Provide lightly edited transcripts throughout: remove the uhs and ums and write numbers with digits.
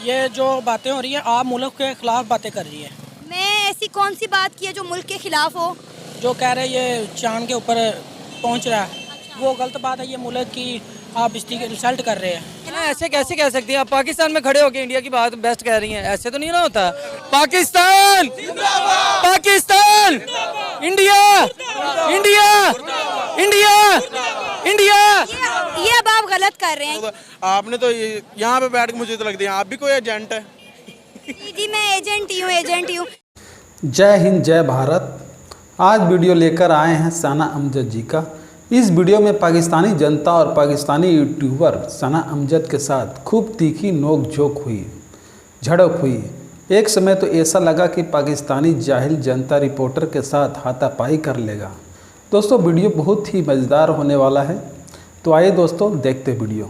ये जो बातें हो रही है आप मुल्क के खिलाफ बातें कर रही है। मैं ऐसी कौन सी बात की है जो मुल्क के खिलाफ हो? जो कह रहे ये चांद के ऊपर पहुंच रहा है वो गलत बात है। ये मुल्क की आप इसकी इंसल्ट कर रहे हैं। ऐसे कैसे कह सकती हैं आप? पाकिस्तान में खड़े होकर इंडिया की बात बेस्ट कह रही हैं, ऐसे तो नहीं ना होता। Pakistan Pakistan India India India India. ये अब आप गलत कर रहे हैं। आपने तो यहाँ पे बैठ के मुझे तो लगता है आप भी कोई एजेंट है। जी मैं एजेंट ही हूँ, एजेंट ही हूँ। जय हिंद जय भारत। आज वीडियो लेकर आए हैं सना अमजद जी का। इस वीडियो में पाकिस्तानी जनता और पाकिस्तानी यूट्यूबर सना अमजद के साथ खूब तीखी नोक झोंक हुई, झड़प हुई। एक समय तो ऐसा लगा कि पाकिस्तानी जाहिल जनता रिपोर्टर के साथ हाथापाई कर लेगा। दोस्तों वीडियो बहुत ही मज़ेदार होने वाला है, तो आइए दोस्तों देखते वीडियो।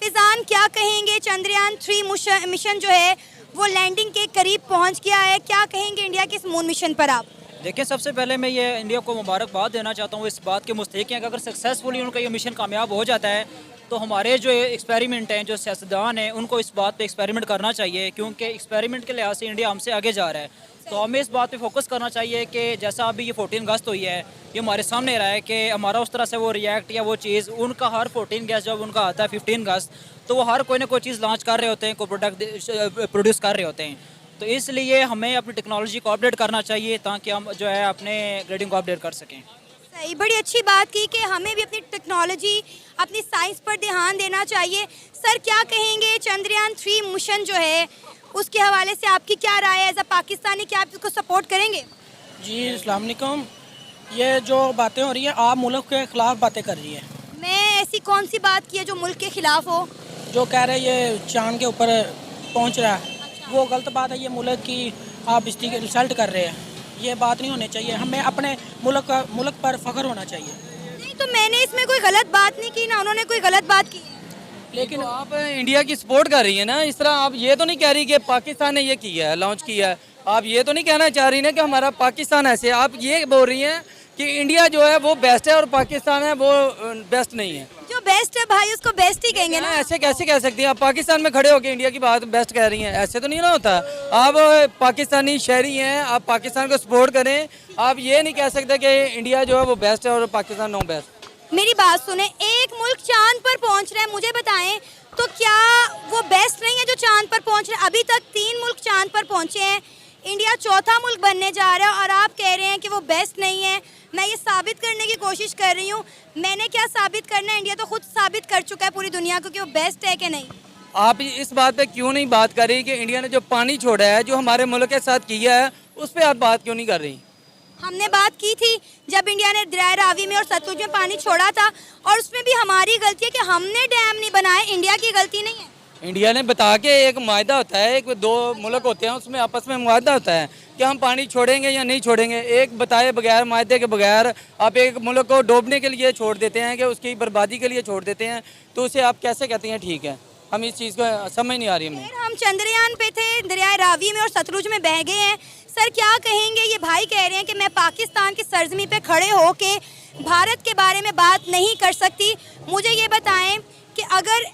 फिजान क्या कहेंगे? चंद्रयान 3 मिशन जो है वो लैंडिंग के करीब पहुंच गया है। क्या कहेंगे इंडिया के इस मून मिशन पर आप? देखिए, सबसे पहले मैं ये इंडिया को मुबारकबाद देना चाहता हूँ इस बात के मुस्तहिक हैं कि अगर सक्सेसफुली उनका ये मिशन कामयाब हो जाता है तो हमारे जो एक्सपेरिमेंट हैं, जो सियासतदान हैं, उनको इस बात पे एक्सपेरिमेंट करना चाहिए, क्योंकि एक्सपेरिमेंट के लिहाज से इंडिया हमसे आगे जा रहा है। तो हमें इस बात पे फोकस करना चाहिए कि जैसा अभी ये 14 अगस्त हुई है, ये हमारे सामने रहा है कि हमारा उस तरह से वो रिएक्ट या वो चीज़ उनका हर 14 अगस्त जब उनका आता है 15 अगस्त तो वो हर कोई ना कोई चीज़ लॉन्च कर रहे होते हैं, कोई प्रोडक्ट प्रोड्यूस कर रहे होते हैं। तो इसलिए हमें अपनी टेक्नोलॉजी को अपडेट करना चाहिए ताकि हम जो है अपने ग्रेडिंग को अपडेट कर सकें। सही, बड़ी अच्छी बात की कि हमें भी अपनी टेक्नोलॉजी, अपनी साइंस पर ध्यान देना चाहिए। सर क्या कहेंगे चंद्रयान 3 मिशन जो है उसके हवाले से आपकी क्या राय है? एज अ पाकिस्तानी क्या आप इसको सपोर्ट करेंगे? जी अस्सलाम वालेकुम। ये जो बातें हो रही है आप मुल्क के खिलाफ बातें कर रही है। मैं ऐसी कौन सी बात की है जो मुल्क के खिलाफ हो? जो कह रहे ये चांद के ऊपर पहुंच रहा है वो गलत बात है। ये मुल्क की आप इसकी इंसल्ट कर रहे हैं। ये बात नहीं होनी चाहिए। हमें अपने मुल्क पर फख्र होना चाहिए। नहीं तो मैंने इसमें कोई गलत बात नहीं की ना उन्होंने कोई गलत बात की। लेकिन आप इंडिया की सपोर्ट कर रही है ना, इस तरह आप ये तो नहीं कह रही कि पाकिस्तान ने ये किया है, लॉन्च किया है। आप ये तो नहीं कहना चाह रही ना कि हमारा पाकिस्तान ऐसे। आप ये बोल रही हैं कि इंडिया जो है वो बेस्ट है और पाकिस्तान है वो बेस्ट नहीं है। जो बेस्ट है भाई उसको बेस्ट ही कहेंगे ना। ऐसे कैसे कह सकती हैं आप? पाकिस्तान में खड़े होकर इंडिया की बात बेस्ट कह रही हैं, ऐसे तो नहीं ना होता। आप पाकिस्तानी शहरी हैं, आप पाकिस्तान को सपोर्ट करें। आप ये नहीं कह सकते कि इंडिया जो है वो बेस्ट है और पाकिस्तान नो बेस्ट। मेरी बात सुने, एक मुल्क चांद पर पहुंच रहा है, मुझे बताएं तो क्या वो बेस्ट नहीं है जो चांद पर पहुंच रहा है? अभी तक 3 मुल्क चांद पर पहुंचे हैं, इंडिया चौथा मुल्क बनने जा रहा है और आप कह रहे हैं कि वो बेस्ट नहीं है। मैं ये साबित करने की कोशिश कर रही हूँ। मैंने क्या साबित करना है? इंडिया तो खुद साबित कर चुका है पूरी दुनिया को कि वो बेस्ट है कि नहीं। आप इस बात पे क्यों नहीं बात कर रही कि इंडिया ने जो पानी छोड़ा है, जो हमारे मुल्क के साथ किया है, उस पर आप बात क्यों नहीं कर रही? हमने बात की थी जब इंडिया ने दरिया रावी में और सतलुज में पानी छोड़ा था, और उसमें भी हमारी गलती है कि हमने डैम नहीं बनाए। इंडिया की गलती नहीं है। इंडिया ने बता के एक मुआहदा होता है, एक दो मुल्क होते हैं उसमें आपस में मुआहदा होता है कि हम पानी छोड़ेंगे या नहीं छोड़ेंगे। एक बताए बगैर, मुआहदे के बगैर आप एक मुल्क को डूबने के लिए छोड़ देते हैं, कि उसकी बर्बादी के लिए छोड़ देते हैं, तो उसे आप कैसे कहते हैं ठीक है? हम इस चीज़ को समझ नहीं आ रही हमें। हम चंद्रयान पे थे, दरिया रावी में और सतलुज में बह गए हैं। सर क्या कहेंगे? ये भाई कह रहे हैं कि मैं पाकिस्तान की सरजमी पे खड़े होके भारत के बारे में बात नहीं कर सकती। मुझे ये बताएं कि अगर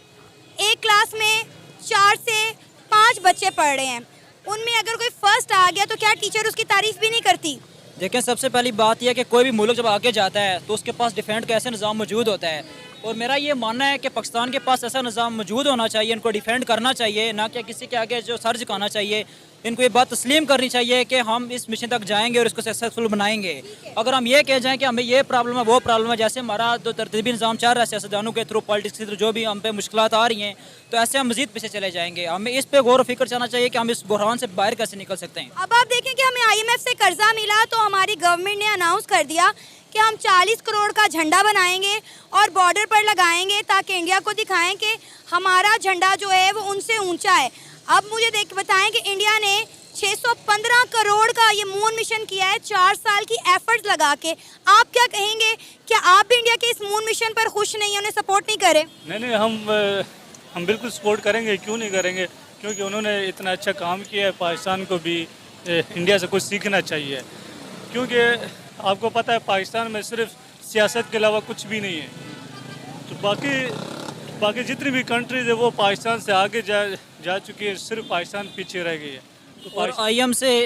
एक क्लास में 4 से 5 बच्चे पढ़ रहे हैं, उनमें अगर कोई फर्स्ट आ गया तो क्या टीचर उसकी तारीफ भी नहीं करती? देखिए, सबसे पहली बात यह है कि कोई भी मुल्क जब आगे जाता है तो उसके पास डिफेंड का ऐसा निज़ाम मौजूद होता है, और मेरा ये मानना है कि पाकिस्तान के पास ऐसा निज़ाम मौजूद होना चाहिए। इनको डिफेंड करना चाहिए, ना कि किसी के आगे जो सर झुकाना चाहिए। इनको ये बात तस्लीम करनी चाहिए कि हम इस मिशन तक जाएंगे और इसको सक्सेसफुल बनाएंगे। अगर हम ये कह जाएं कि हमें ये प्रॉब्लम है, वो प्रॉब्लम है, जैसे हमारा जो तरतीबी निज़ाम चल रहा है सियासतदानों के थ्रू, पॉलिटिक्स के थ्रू जो भी हम पे मुश्किलात आ रही हैं, तो ऐसे हम मज़ीद पीछे चले जाएंगे। हमें इस पर गौर फिक्र करना चाहिए कि हम इस बुहरान से बाहर कैसे निकल सकते हैं। अब आप देखें कि हमें IMF से कर्जा मिला तो हमारी गवर्नमेंट ने अनाउंस कर दिया कि हम 40 करोड़ का झंडा बनाएंगे और बॉर्डर पर लगाएंगे ताकि इंडिया को दिखाएं कि हमारा झंडा जो है वो उनसे ऊंचा है। अब मुझे बताएं कि इंडिया ने 615 करोड़ का ये मून मिशन किया है 4 साल की एफर्ट्स लगा के। आप क्या कहेंगे? क्या आप भी इंडिया के इस मून मिशन पर खुश नहीं है, उन्हें सपोर्ट नहीं करे? नहीं, हम बिल्कुल सपोर्ट करेंगे। क्यों नहीं करेंगे? क्योंकि उन्होंने इतना अच्छा काम किया है। पाकिस्तान को भी इंडिया से कुछ सीखना चाहिए, क्योंकि आपको पता है पाकिस्तान में सिर्फ सियासत के अलावा कुछ भी नहीं है। तो बाकी बाकी जितनी भी कंट्रीज है वो पाकिस्तान से आगे जा चुकी है, सिर्फ पाकिस्तान पीछे रह गई है। तो और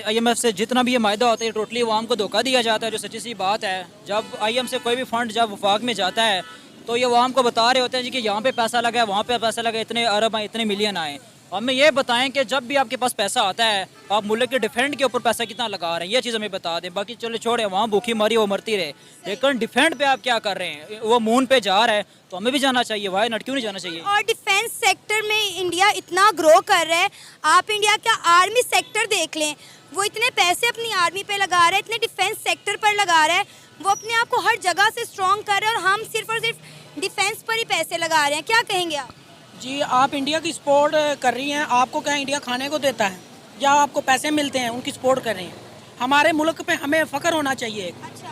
IMF से जितना भी ये मायदा होता है टोटली अवाम को धोखा दिया जाता है, जो सच्ची सी बात है। जब IM से कोई भी फंड जब वफाक में जाता है तो ये अवाम को बता रहे होते हैं जी कि यहाँ पे पैसा लगा है, वहाँ पे पैसा लगा है, इतने अरब आए, इतने मिलियन आए। हमें ये बताएं कि जब भी आपके पास पैसा आता है आप मुल्क के डिफेंड के ऊपर पैसा कितना लगा रहे हैं, ये चीज़ हमें बता दें। बाकी चलो छोड़े, वहाँ भूखी मरी वो मरती रहे, लेकिन डिफेंड पे आप क्या कर रहे हैं? वो मून पे जा रहा है तो हमें भी जाना चाहिए, वाई नॉट, क्यों नहीं जाना चाहिए? और डिफेंस सेक्टर में इंडिया इतना ग्रो कर रहा है, आप इंडिया का आर्मी सेक्टर देख लें, वो इतने पैसे अपनी आर्मी पे लगा रहा है, इतने डिफेंस सेक्टर पर लगा रहा है, वो अपने आप को हर जगह से स्ट्रॉन्ग कर रहे हैं, और हम सिर्फ और सिर्फ डिफेंस पर ही पैसे लगा रहे हैं। क्या कहेंगे आप? जी, आप इंडिया की सपोर्ट कर रही हैं, आपको क्या इंडिया खाने को देता है या आपको पैसे मिलते हैं, उनकी सपोर्ट कर रही हैं? हमारे मुल्क पे हमें फ़ख्र होना चाहिए। अच्छा,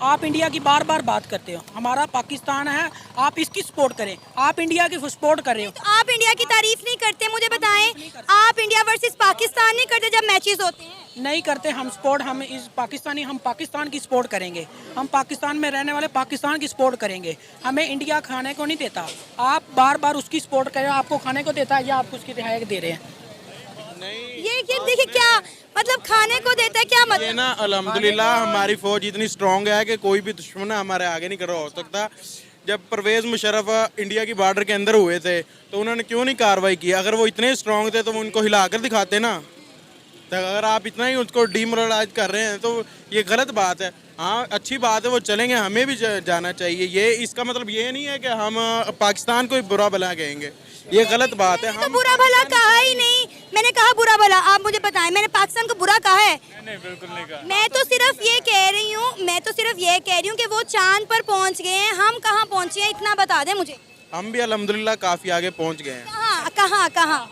आप इंडिया की बार बार बात करते हो, हमारा पाकिस्तान है, आप इसकी सपोर्ट करें, आप इंडिया की सपोर्ट कर रहे हो। तो आप इंडिया की तारीफ नहीं करते, मुझे बताएं, आप इंडिया वर्सेस पाकिस्तान नहीं करते जब मैचेस होते हैं? नहीं करते हम सपोर्ट, हम पाकिस्तान की सपोर्ट करेंगे, हम पाकिस्तान में रहने वाले पाकिस्तान की सपोर्ट करेंगे। हमें इंडिया खाने को नहीं देता, आप बार बार उसकी सपोर्ट करें, आपको खाने को देता है या आप उसकी रिहाई दे रहे हैं? ये देखिए क्या मतलब, खाने को देता है, क्या ये मतलब? ना अल्हम्दुलिल्लाह हमारी फौज इतनी स्ट्रांग है कि कोई भी दुश्मन हमारे आगे नहीं कर रहा हो सकता। जब परवेज़ मुशर्रफ इंडिया की बॉर्डर के अंदर हुए थे तो उन्होंने क्यों नहीं कार्रवाई की? अगर वो इतने स्ट्रांग थे तो वो उनको हिलाकर दिखाते ना। तो अगर आप इतना ही उसको डीमोरलाइज कर रहे हैं तो ये गलत बात है। हाँ, अच्छी बात है, वो चलेंगे, हमें भी जाना चाहिए। ये इसका मतलब ये नहीं है कि हम पाकिस्तान को ही बुरा भला कहेंगे, ये गलत बात है। तो बुरा भला कहा ही नहीं, मैंने कहा बुरा भला, आप मुझे बताएं, मैंने पाकिस्तान को बुरा कहा है? नहीं, बिल्कुल नहीं कहा। मैं तो सिर्फ ये कह रही हूँ कि वो चांद पर पहुँच गए हैं, हम कहाँ पहुँचे हैं, इतना बता दें मुझे। हम भी अल्हम्दुलिल्लाह काफ़ी आगे पहुंच गए हैं। कहाँ कहाँ कहाँ?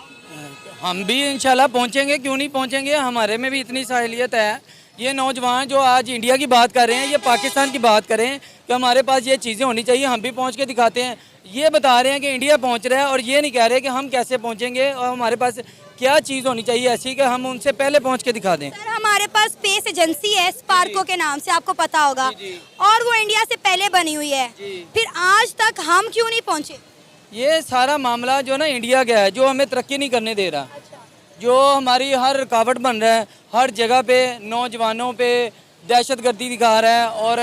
हम भी इंशाल्लाह पहुंचेंगे, क्यों नहीं पहुंचेंगे? हमारे में भी इतनी साहिलियत है। ये नौजवान जो आज इंडिया की बात कर रहे हैं, ये पाकिस्तान की बात करें कि हमारे पास ये चीज़ें होनी चाहिए, हम भी पहुंच के दिखाते हैं। ये बता रहे हैं कि इंडिया पहुंच रहा है और ये नहीं कह रहे कि हम कैसे पहुंचेंगे और हमारे पास क्या चीज़ होनी चाहिए ऐसी कि हम उनसे पहले पहुंच के दिखा दें। सर, हमारे पास स्पेस एजेंसी है स्पार्को के नाम से, आपको पता होगा, और वो इंडिया से पहले बनी हुई है, फिर आज तक हम क्यों नहीं पहुँचे? ये सारा मामला जो ना इंडिया का है, जो हमें तरक्की नहीं करने दे रहा, जो हमारी हर रुकावट बन रहा है, हर जगह पे नौजवानों पे दहशतगर्दी दिखा रहा है। और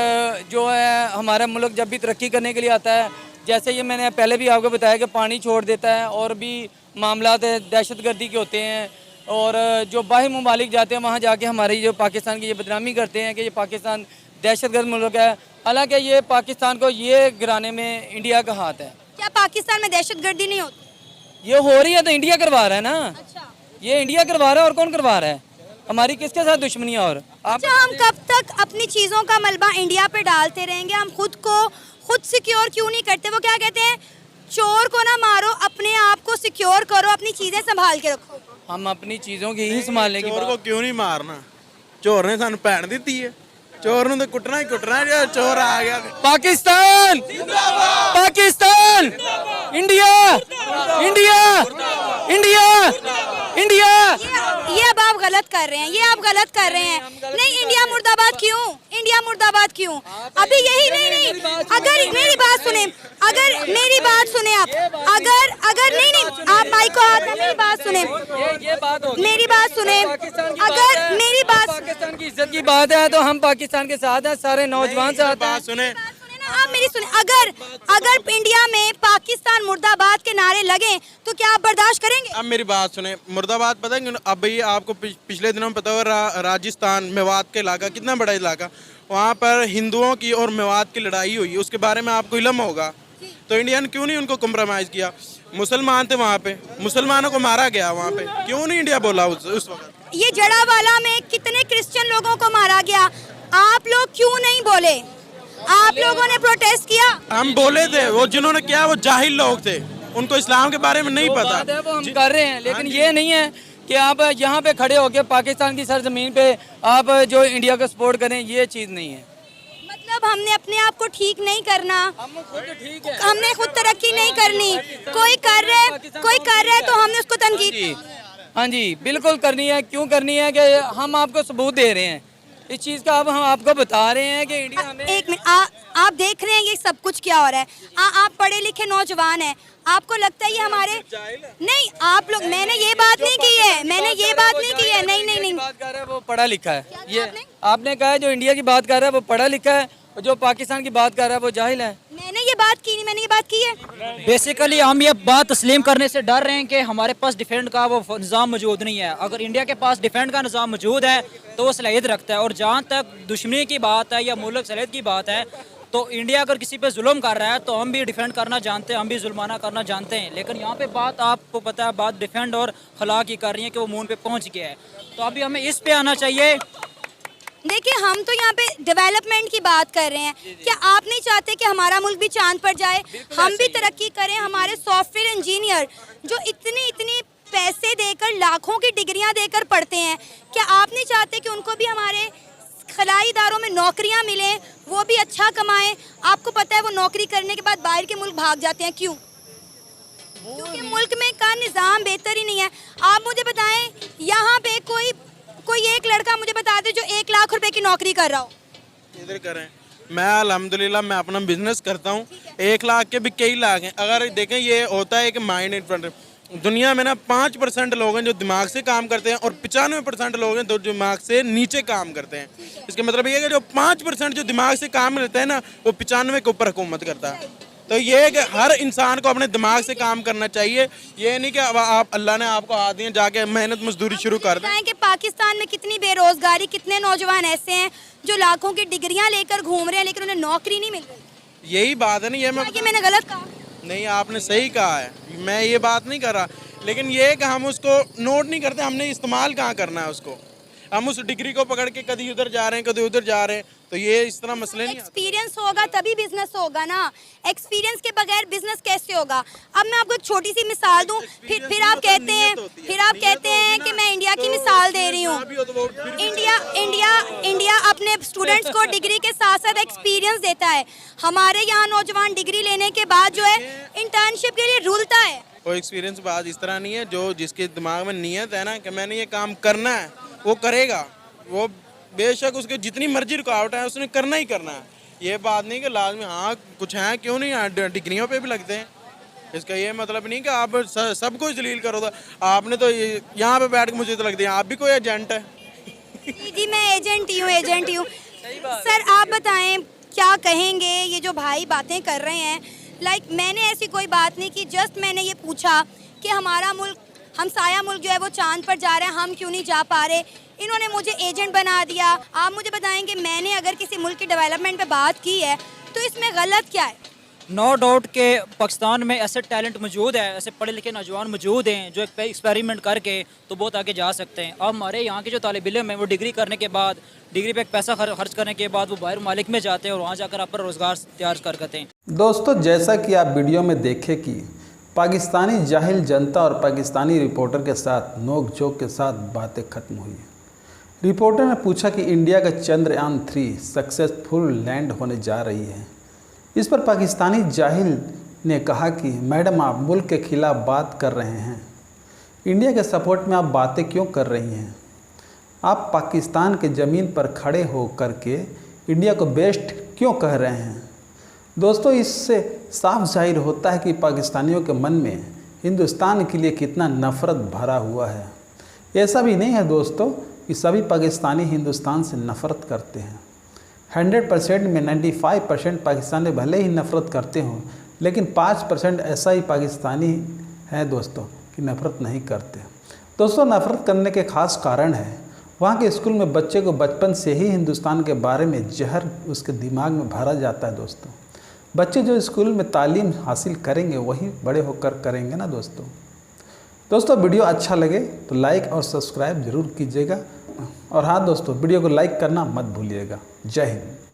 जो है हमारा मुल्क जब भी तरक्की करने के लिए आता है, जैसे ये मैंने पहले भी आपको बताया कि पानी छोड़ देता है, और भी मामला दहशतगर्दी के होते हैं, और जो बाहरी ममालिक जाते हैं वहाँ जाके हमारी जो पाकिस्तान की ये बदनामी करते हैं कि ये पाकिस्तान दहशतगर्द मुल्क है। हालांकि ये पाकिस्तान को ये गिराने में इंडिया का हाथ है। क्या पाकिस्तान में दहशतगर्दी नहीं होती? ये हो रही है तो इंडिया करवा रहा है ना। अच्छा, ये इंडिया करवा रहा है, और कौन करवा रहा है? हमारी किसके साथ दुश्मनी है? और आप हम कब तक अपनी चीज़ों का मलबा इंडिया पे डालते रहेंगे? हम खुद सिक्योर क्यों नहीं करते? वो क्या कहते हैं, चोर को ना मारो, अपने आप को सिक्योर करो, अपनी चीज़ें संभाल के रखो। हम अपनी चीज़ों की ही संभालने की चोर को क्यों नहीं मारना? चोर ने सानू भैन दी है, चोर ने तो कुटना ही कुटना, जो चोर आ गया। Pakistan Pakistan India India India India. ये अब आप गलत कर रहे हैं, नहीं, इंडिया मुर्दाबाद क्यों? इंडिया मुर्दाबाद क्यों? अभी यही नहीं, अगर मेरी बात सुने, आप अगर नहीं, आप माइक को हाथ में, मेरी बात सुने, अगर मेरी बात पाकिस्तान की इज्जत की बात है तो हम पाकिस्तान के साथ हैं, सारे नौजवान साथ हैं। बात सुने, आप मेरी सुने, अगर इंडिया में पाकिस्तान मुर्दाबाद के नारे लगे तो क्या आप बर्दाश्त करेंगे? अब मेरी बात सुने, मुर्दाबाद पता है, अब भाई आपको पिछले दिनों में पता हुआ राजस्थान मेवात के इलाका, कितना बड़ा इलाका, वहाँ पर हिंदुओं की और मेवात की लड़ाई हुई, उसके बारे में आपको इल्म होगा। तो इंडिया ने क्यों नहीं उनको कम्प्रोमाइज़ किया? मुसलमान थे वहाँ पे, मुसलमानों को मारा गया वहाँ पे, क्यों नहीं इंडिया बोला उस वक्त? ये जड़ावाला में कितने क्रिश्चियन लोगों को मारा गया, आप लोग क्यों नहीं बोले? आप लोगों ने प्रोटेस्ट किया? हम बोले थे, वो जिन्होंने किया वो जाहिल लोग थे, उनको इस्लाम के बारे में नहीं पता। बात है वो हम कर रहे हैं, लेकिन ये नहीं है कि आप यहाँ पे खड़े होकर पाकिस्तान की सरजमीन पे आप जो इंडिया को सपोर्ट करें, ये चीज़ नहीं है। मतलब हमने अपने आप को ठीक नहीं करना, हम खुद ठीक है, हमने खुद तरक्की नहीं करनी, कोई कर रहा है तो हमने उसको तनकीद। हाँ जी, बिल्कुल करनी है। क्यों करनी है कि हम आपको सबूत दे रहे हैं इस चीज़ का अब हम आपको बता रहे हैं कि इंडिया हमें एक मिनट, आप देख रहे हैं ये सब कुछ क्या हो रहा है। आप पढ़े लिखे नौजवान हैं, आपको लगता है ये हमारे नहीं, आप लोग, मैंने ये बात नहीं की है, मैंने ये बात नहीं की है, नहीं नहीं नहीं, बात कर रहा है वो पढ़ा लिखा है। क्या ये आपने? आपने कहा है जो इंडिया की बात कर रहा है वो पढ़ा लिखा है और जो पाकिस्तान की बात कर रहा है वो जाहिल है। मैंने ये बात की नहीं, मैंने ये बात की है। बेसिकली हम ये बात तस्लीम करने से डर रहे हैं कि हमारे पास डिफेंड का वो निज़ाम मौजूद नहीं है। अगर इंडिया के पास डिफेंड का निज़ाम मौजूद है तो वो सलाहियत रखता है। और जहाँ तक दुश्मनी की बात है या मुल्क सलाहियत की बात है, तो इंडिया अगर किसी पे जुल्म कर रहा है तो हम भी डिफेंड करना जानते हैं, हम भी जुल्माना करना जानते हैं। लेकिन यहाँ पे बात आपको पता है, बात डिफेंड और खला की कर रही है कि वो मून पे पहुँच गया है। तो अभी हमें इस पे आना चाहिए। देखिए, हम तो यहाँ पे डेवलपमेंट की बात कर रहे हैं। क्या आप नहीं चाहते कि हमारा मुल्क भी चांद पर जाए, हम भी तरक्की करें? हमारे सॉफ्टवेयर इंजीनियर जो इतनी पैसे देकर, लाखों की डिग्रियां देकर पढ़ते हैं, क्या आप नहीं चाहते कि उनको भी हमारे खलाई इदारों में नौकरियां मिलें, वो भी अच्छा कमाएं? आपको पता है वो नौकरी करने के बाद बाहर के मुल्क भाग जाते हैं, क्यों? क्योंकि मुल्क में का निज़ाम बेहतर ही नहीं है। आप मुझे बताएं, यहाँ पे कोई एक लड़का मुझे बता दे जो 1 लाख रुपए की नौकरी कर रहा हो। इधर करें, मैं अल्हम्दुलिल्लाह मैं अपना बिजनेस करता हूँ, 1 लाख के भी कई लाख हैं। अगर देखें, ये होता है कि माइंड इन फ्रंट, दुनिया में ना 5% लोग हैं जो दिमाग से काम करते हैं और 95% लोग हैं जो दिमाग से नीचे काम करते हैं। इसका मतलब ये है कि जो 5% जो दिमाग से काम करता है ना, वो 95 के ऊपर हुकूमत करता है। तो ये है कि हर इंसान को अपने दिमाग से काम करना चाहिए। ये नहीं कि अब आप, अल्लाह ने आपको हाथ दिए, जाके मेहनत मजदूरी शुरू कर दें। बताएं कि पाकिस्तान में कितनी बेरोजगारी, कितने नौजवान ऐसे हैं जो लाखों की डिग्रियां लेकर घूम रहे हैं लेकिन उन्हें नौकरी नहीं मिल रही। यही बात है ना, ये मैंने गलत कहा? नहीं, आपने सही कहा है, मैं ये बात नहीं कर रहा, लेकिन ये है कि हम उसको नोट नहीं करते, हमने इस्तेमाल कहाँ करना है उसको। हम उस डिग्री को पकड़ के कभी उधर जा रहे हैं, कभी उधर जा रहे हैं, तो ये इस तरह मसले नहीं। एक्सपीरियंस होगा तभी बिजनेस होगा ना, एक्सपीरियंस के बगैर बिजनेस कैसे होगा? अब मैं आपको एक छोटी सी मिसाल दूं, फिर आप कहते हैं कि मैं इंडिया की मिसाल दे रही हूँ। इंडिया अपने स्टूडेंट्स को डिग्री के साथ साथ एक्सपीरियंस देता है। हमारे यहाँ नौजवान डिग्री लेने के बाद जो है इंटर्नशिप के लिए रुलता है। कोई एक्सपीरियंस बात इस तरह नहीं है, जो जिसके दिमाग में नियत है ना कि मैंने ये काम करना है, वो करेगा। वो बेशक उसके जितनी मर्जी रुकावट है उसने करना ही करना है। ये बात नहीं कि लाजमी हाँ कुछ हैं, क्यों नहीं, डिग्रियों पे भी लगते हैं। इसका ये मतलब नहीं कि आप सबको जलील करो। तो आपने तो यहाँ पे बैठ के मुझे तो लगता है आप भी कोई एजेंट है। जी मैं एजेंट ही हूँ। सर आप बताएं क्या कहेंगे ये जो भाई बातें कर रहे हैं? मैंने ऐसी कोई बात नहीं की, जस्ट मैंने ये पूछा कि हमारा मुल्क, हमसाया मुल्क जो है वो चांद पर जा रहा है, हम क्यों नहीं जा पा रहे? इन्होंने मुझे एजेंट बना दिया। आप मुझे बताएंगे, मैंने अगर किसी मुल्क की डेवलपमेंट पे बात की है तो इसमें गलत क्या है? नो डाउट के पाकिस्तान में ऐसे टैलेंट मौजूद है, ऐसे पढ़े लिखे नौजवान मौजूद हैं जो एक्सपेरिमेंट करके तो बहुत आगे जा सकते हैं। अब हमारे यहाँ के जो तालिब इल्म हैं वो डिग्री करने के बाद, डिग्री पे एक पैसा खर्च करने के बाद वो बाहर मालिक में जाते हैं और वहाँ जाकर अपना रोज़गार तैयार करते हैं। दोस्तों, जैसा कि आप वीडियो में देखे कि पाकिस्तानी जाहिल जनता और पाकिस्तानी रिपोर्टर के साथ नोक झोंक के साथ बातें खत्म हुई। रिपोर्टर ने पूछा कि इंडिया का चंद्रयान 3 सक्सेसफुल लैंड होने जा रही है। इस पर पाकिस्तानी जाहिल ने कहा कि मैडम आप मुल्क के खिलाफ बात कर रहे हैं, इंडिया के सपोर्ट में आप बातें क्यों कर रही हैं? आप पाकिस्तान के ज़मीन पर खड़े हो करके इंडिया को बेस्ट क्यों कह रहे हैं? दोस्तों, इससे साफ जाहिर होता है कि पाकिस्तानियों के मन में हिंदुस्तान के लिए कितना नफ़रत भरा हुआ है। ऐसा भी नहीं है दोस्तों कि सभी पाकिस्तानी हिंदुस्तान से नफ़रत करते हैं। 100% में 95% पाकिस्तानी भले ही नफ़रत करते हों, लेकिन 5% ऐसा ही पाकिस्तानी है दोस्तों कि नफ़रत नहीं करते। दोस्तों, नफ़रत करने के ख़ास कारण है, वहाँ के स्कूल में बच्चे को बचपन से ही हिंदुस्तान के बारे में जहर उसके दिमाग में भरा जाता है। दोस्तों, बच्चे जो स्कूल में तालीम हासिल करेंगे वही बड़े होकर करेंगे ना दोस्तों, वीडियो अच्छा लगे तो लाइक और सब्सक्राइब ज़रूर कीजिएगा। और हाँ दोस्तों, वीडियो को लाइक करना मत भूलिएगा। जय हिंद।